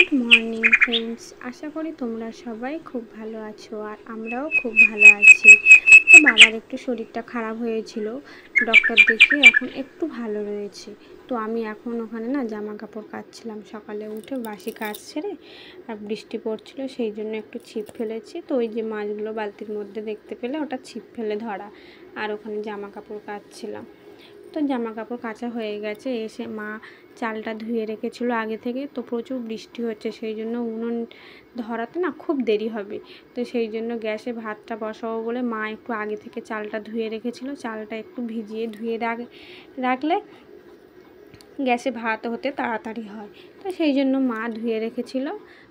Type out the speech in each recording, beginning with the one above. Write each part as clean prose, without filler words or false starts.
Good morning friends, আশা করি তোমরা সবাই খুব ভালো আছো আর আমরাও খুব ভালো আছি। তো বাবার একটু শরীরটা খারাপ হয়েছিল, ডক্টর দেখিয়ে এখন একটু ভালো রয়েছে। তো আমি এখন ওখানে না জামা কাপড় কাচছিলাম, সকালে উঠে বাসি কাজ ছেড়ে, আর বৃষ্টি পড়ছিল সেই জন্য একটু ছিপ ফেলেছি। তো ওই যে মাছগুলো বালতির মধ্যে দেখতে পেলে ওটা ছিপ ফেলে ধরা, আর ওখানে জামা কাপড় কাচছিলাম। তো জামা কাপড় কাচা হয়ে গেছে, এসে মা চালটা ধুয়ে রেখেছিল আগে থেকে। তো প্রচুর বৃষ্টি হচ্ছে, সেই জন্য উনুন ধরাতে না খুব দেরি হবে। তো সেই জন্য গ্যাসে ভাতটা বসাবো বলে মা একটু আগে থেকে চালটা ধুয়ে রেখেছিল। চালটা একটু ভিজিয়ে ধুয়ে রাখলে গ্যাসে ভাত হতে তাড়াতাড়ি হয়। তো সেই জন্য মা ধুয়ে রেখেছিল।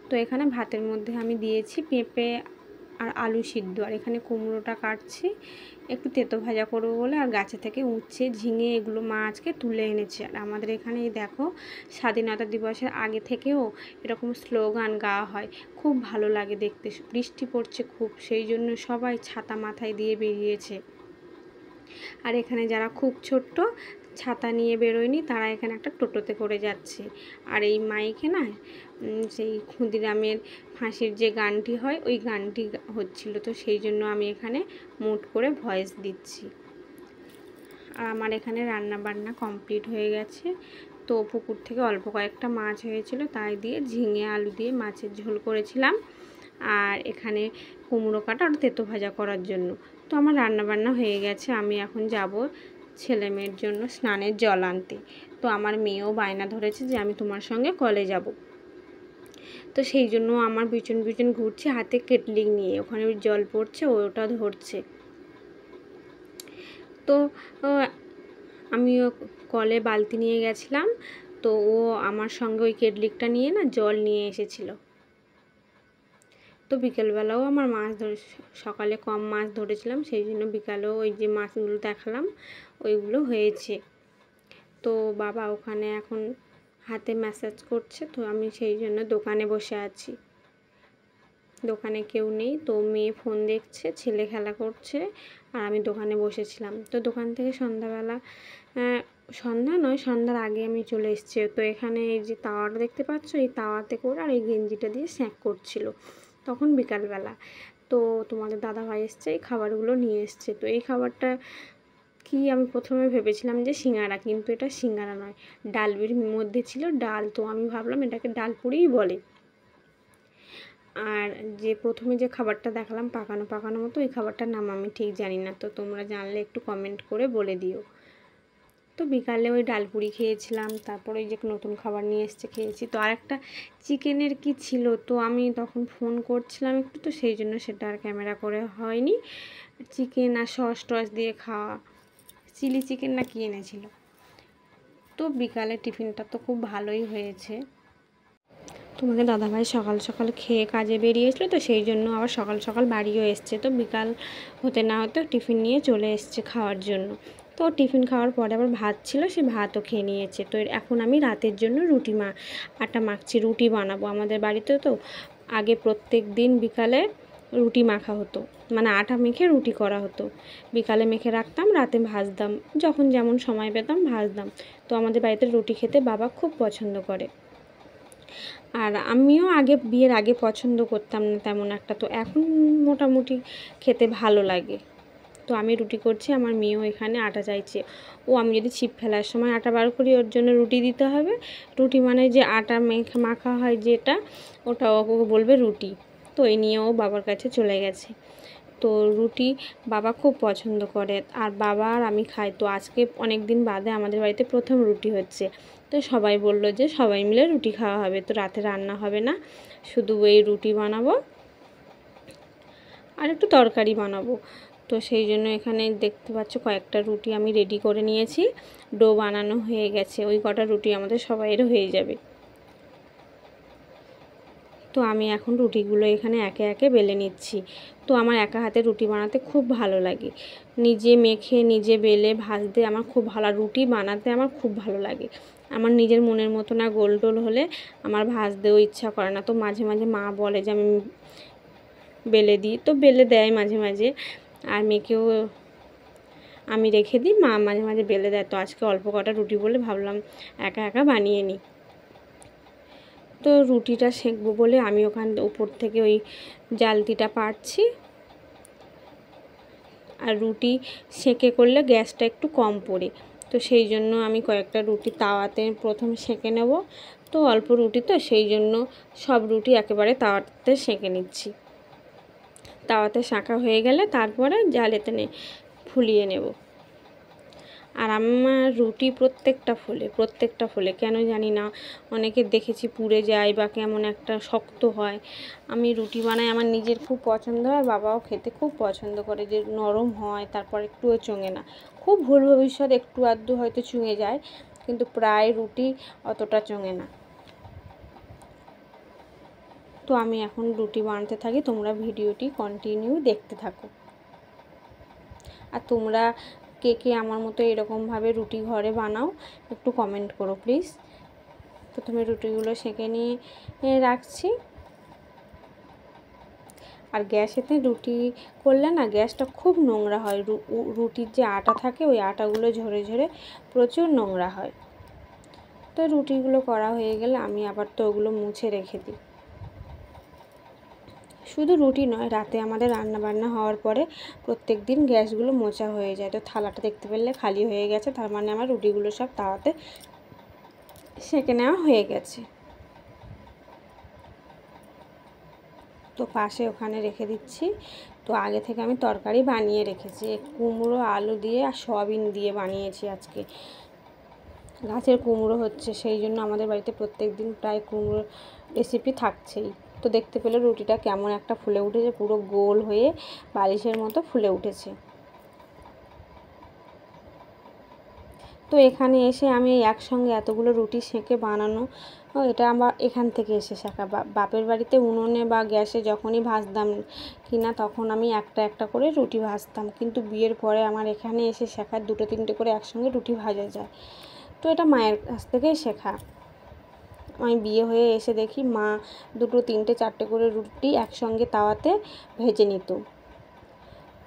তো এখানে ভাতের মধ্যে আমি দিয়েছি পেঁপে আর আলু সিদ্ধ, আর এখানে কুমড়োটা কাটছি একটু তেতো ভাজা করবো বলে। আর গাছে থেকে উচ্ছে ঝিঙে এগুলো মা আজকে তুলে এনেছে। আর আমাদের এখানে এই দেখো, স্বাধীনতা দিবসের আগে থেকেও এরকম স্লোগান গাওয়া হয়, খুব ভালো লাগে দেখতে। বৃষ্টি পড়ছে খুব, সেই জন্য সবাই ছাতা মাথায় দিয়ে বেরিয়েছে। আর এখানে যারা খুব ছোট্ট, ছাতা নিয়ে বেরোয়নি, তারা এখানে একটা টোটোতে করে যাচ্ছে। আর এই মাইকে না সেই ক্ষুদিরামের ফাঁসির যে গানটি হয় ওই গানটি হচ্ছিল। তো সেই জন্য আমি এখানে মুট করে ভয়েস দিচ্ছি। আর আমার এখানে রান্না বান্না কমপ্লিট হয়ে গেছে। তো পুকুর থেকে অল্প কয়েকটা মাছ হয়েছিল, তাই দিয়ে ঝিঙে আলু দিয়ে মাছের ঝোল করেছিলাম। আর এখানে কুমড়ো কাটা আর তেতো ভাজা করার জন্য। তো আমার রান্না বান্না হয়ে গেছে, আমি এখন যাব ছেলে মেয়ের জন্য স্নানের জল আনতে। তো আমার মেয়েও বায়না ধরেছে যে আমি তোমার সঙ্গে কলে যাব। তো সেই জন্য আমার পিছন পিছন ঘুরছে হাতে কেটলি নিয়ে, ওখানে জল পড়ছে ওটা ধরছে। তো আমিও কলে বালতি নিয়ে গেছিলাম, তো ও আমার সঙ্গে ওই কেটলিটা নিয়ে না জল নিয়ে এসেছিল। তো বিকেলবেলাও আমার মাছ ধরে, সকালে কম মাছ ধরেছিলাম সেই জন্য বিকালেও ওই যে মাছগুলো দেখালাম ওইগুলো হয়েছে। তো বাবা ওখানে এখন হাতে ম্যাসাজ করছে, তো আমি সেই জন্য দোকানে বসে আছি। দোকানে কেউ নেই, তো মেয়ে ফোন দেখছে, ছেলে খেলা করছে, আর আমি দোকানে বসেছিলাম। তো দোকান থেকে সন্ধ্যাবেলা, সন্ধ্যা নয় সন্ধ্যার আগে আমি চলে এসেছি। তো এখানে এই যে তাওয়াটা দেখতে পাচ্ছ, এই তাওয়াতে করে আর এই গেঞ্জিটা দিয়ে স্ন্যাক করছিল, তখন বিকালবেলা। তো তোমাদের দাদাভাই এসছে, এই খাবারগুলো নিয়ে এসছে। তো এই খাবারটা কি, আমি প্রথমে ভেবেছিলাম যে সিঙ্গারা, কিন্তু এটা সিঙ্গারা নয়, ডালবির মধ্যে ছিল ডাল। তো আমি ভাবলাম এটাকে ডালপুরিই বলে। আর যে প্রথমে যে খাবারটা দেখালাম পাকানো পাকানো মতো, এই খাবারটার নাম আমি ঠিক জানি না, তো তোমরা জানলে একটু কমেন্ট করে বলে দিও। তো বিকালে ওই ডালপুরি খেয়েছিলাম, তারপরে ওই যে নতুন খাবার নিয়ে এসছে খেয়েছি। তো আরেকটা চিকেনের কি ছিল, তো আমি তখন ফোন করছিলাম একটু, তো সেই জন্য সেটা আর ক্যামেরা করে হয়নি। চিকেন আর সস টস দিয়ে খাওয়া, চিলি চিকেন না কি এনেছিল। তো বিকালে টিফিনটা তো খুব ভালোই হয়েছে। তোমাদের দাদাভাই সকাল সকাল খেয়ে কাজে বেরিয়েছিলো, তো সেই জন্য আবার সকাল সকাল বাড়িও এসছে। তো বিকাল হতে না হতে টিফিন নিয়ে চলে এসছে খাওয়ার জন্য। তো টিফিন খাওয়ার পরে আবার ভাত ছিল, সে ভাতও খেয়ে নিয়েছে। তো এখন আমি রাতের জন্য আটা মাখছি, রুটি বানাবো। আমাদের বাড়িতে তো আগে প্রত্যেক দিন বিকালে রুটি মাখা হতো, মানে আটা মেখে রুটি করা হতো। বিকালে মেখে রাখতাম, রাতে ভাজতাম, যখন যেমন সময় পেতাম ভাজতাম। তো আমাদের বাড়িতে রুটি খেতে বাবা খুব পছন্দ করে। আর আমিও বিয়ের আগে পছন্দ করতাম না তেমন একটা, তো এখন মোটামুটি খেতে ভালো লাগে। তো আমি রুটি করছি, আমার মেয়েও এখানে আটা চাইছে। আমি যদি ছিপ ফেলার সময় আটা বার করি, ওর জন্য রুটি দিতে হবে। রুটি মানে যে আটা মাখা হয় যেটা, ওটা ওকে বলবে রুটি। তো এই নিয়েও বাবার কাছে চলে গেছে। তো রুটি বাবা খুব পছন্দ করে, আর বাবা আর আমি খাই। তো আজকে অনেক দিন বাদে আমাদের বাড়িতে প্রথম রুটি হচ্ছে। তো সবাই বললো যে সবাই মিলে রুটি খাওয়া হবে। তো রাতে রান্না হবে না, শুধু এই রুটি বানাবো আর একটু তরকারি বানাবো। তো সেই জন্য এখানে দেখতে পাচ্ছ কয়েকটা রুটি আমি রেডি করে নিয়েছি, ডো বানানো হয়ে গেছে। ওই কটা রুটি আমাদের সবাইয়ের হয়ে যাবে। তো আমি এখন রুটিগুলো এখানে একে একে বেলে নিচ্ছি। তো আমার একা হাতে রুটি বানাতে খুব ভালো লাগে, নিজে মেখে নিজে বেলে ভাজতে আমার খুব ভালো, রুটি বানাতে আমার খুব ভালো লাগে। আমার নিজের মনের মতো না গোল টোল হলে আমার ভাজতেও ইচ্ছা করে না। তো মাঝে মাঝে মা বলে যে আমি বেলে দিই, তো বেলে দেয় মাঝে মাঝে, আর মেয়েকেও আমি রেখে দিই, মা মাঝে মাঝে বেলে দেয়। তো আজকে অল্প কটা রুটি বলে ভাবলাম একা একা বানিয়ে নিই। তো রুটিটা সেঁকবো বলে আমি ওখান উপর থেকে ওই জালতিটা পাড়ছি। আর রুটি সেঁকে করলে গ্যাসটা একটু কম পড়ে, তো সেই জন্য আমি কয়েকটা রুটি তাওয়াতে প্রথম সেঁকে নেব। তো অল্প রুটি, তো সেই জন্য সব রুটি একেবারে তাওয়াতে সেঁকে নিচ্ছি। তাওয়াতে সেঁকা হয়ে গেলে তারপরে জালেতে ফুলিয়ে নেব। আর আমার রুটি প্রত্যেকটা ফোলে কেন জানি না, অনেকে দেখেছি পুড়ে যায় বা কেমন একটা শক্ত হয়। আমি রুটি বানাই, আমার নিজের খুব পছন্দ হয়, বাবাও খেতে খুব পছন্দ করে, যে নরম হয়, তারপর একটুও চোঙে না। খুব ভুল ভবিষ্যৎ একটু আধটু হয়তো চুঙে যায়, কিন্তু প্রায় রুটি অতটা চোঙে না। তো আমি এখন রুটি বানাতে থাকি, তোমরা ভিডিওটি কন্টিনিউ দেখতে থাকো। আর তোমরা কে কে আমার মতো এরকমভাবে রুটি ঘরে বানাও একটু কমেন্ট করো প্লিজ। প্রথমে রুটিগুলো সেঁকে নিয়ে রাখছি। আর গ্যাসেতে রুটি করলে না গ্যাসটা খুব নোংরা হয়, রুটির যে আটা থাকে ওই আটাগুলো ঝরে ঝরে প্রচুর নোংরা হয়। তো রুটিগুলো করা হয়ে গেলে আমি আবার তো ওগুলো মুছে রেখে দিই। শুধু রুটি নয়, রাতে আমাদের রান্না বান্না হওয়ার পরে প্রত্যেক দিন গ্যাসগুলো মোছা হয়ে যায়। তো থালাটা দেখতে পেলে খালি হয়ে গেছে, তার মানে আমার রুটিগুলো সব তাওয়াতে সেঁকে নেওয়া হয়ে গেছে। তো পাশে ওখানে রেখে দিচ্ছি। তো আগে থেকে আমি তরকারি বানিয়ে রেখেছি, কুমড়ো আলু দিয়ে আর সয়াবিন দিয়ে বানিয়েছি আজকে। গাছের কুমড়ো হচ্ছে, সেই জন্য আমাদের বাড়িতে প্রত্যেক দিন প্রায় কুমড়ো রেসিপি থাকছেই। তো দেখতে পেলে রুটিটা কেমন একটা ফুলে উঠেছে, পুরো গোল হয়ে বালিশের মতো ফুলে উঠেছে। তো এখানে এসে আমি একসঙ্গে এতগুলো রুটি সেঁকে বানানো, এটা আমার এখান থেকে এসে শেখা। বাপের বাড়িতে উনুনে বা গ্যাসে যখনই ভাজতাম কিনা তখন আমি একটা একটা করে রুটি ভাজতাম, কিন্তু বিয়ের পরে আমার এখানে এসে শেখা, দুটো তিনটে করে একসঙ্গে রুটি ভাজা যায়। তো এটা মায়ের কাছ থেকেই শেখা। আমি বিয়ে হয়ে এসে দেখি মা দুটো তিনটে চারটে করে রুটি একসঙ্গে তাওয়াতে ভেজে নিত।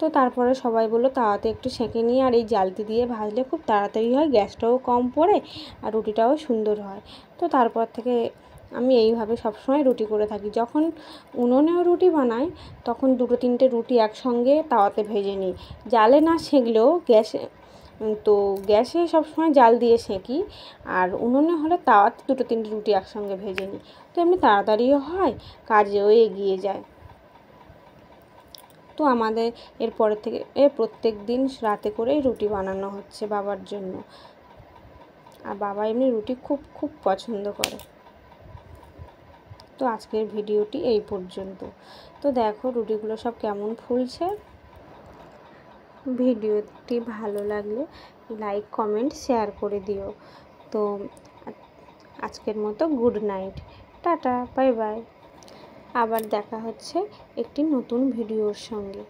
তো তারপরে সবাই বললো তাওয়াতে একটু সেঁকে নিয়ে আর এই জালতি দিয়ে ভাজলে খুব তাড়াতাড়ি হয়, গ্যাসটাও কম পড়ে আর রুটিটাও সুন্দর হয়। তো তারপর থেকে আমি এইভাবে সবসময় রুটি করে থাকি। যখন উনুনেও রুটি বানাই তখন দুটো তিনটে রুটি একসঙ্গে তাওয়াতে ভেজে নিই, জালে না সেঁকলেও গ্যাসে সবসময় জাল দিয়ে সেঁকি, আর উনুনে হলে তাওয়াতে দুটো তিনটে রুটি একসঙ্গে ভেজে নিই। তো এমনি তাড়াতাড়িও হয়, কাজেও এগিয়ে যায়। তো আমাদের এরপরের থেকে প্রত্যেক দিন রাতে করেই রুটি বানানো হচ্ছে বাবার জন্য। আর বাবা এমনি রুটি খুব খুব পছন্দ করে। তো আজকের ভিডিওটি এই পর্যন্ত। তো দেখো রুটিগুলো সব কেমন ফুলছে। ভিডিওটি ভালো লাগলে লাইক কমেন্ট শেয়ার করে দিও। তো আজকের মতো good night, tata, bye bye. আবার দেখা হচ্ছে একটি নতুন ভিডিওর সঙ্গে।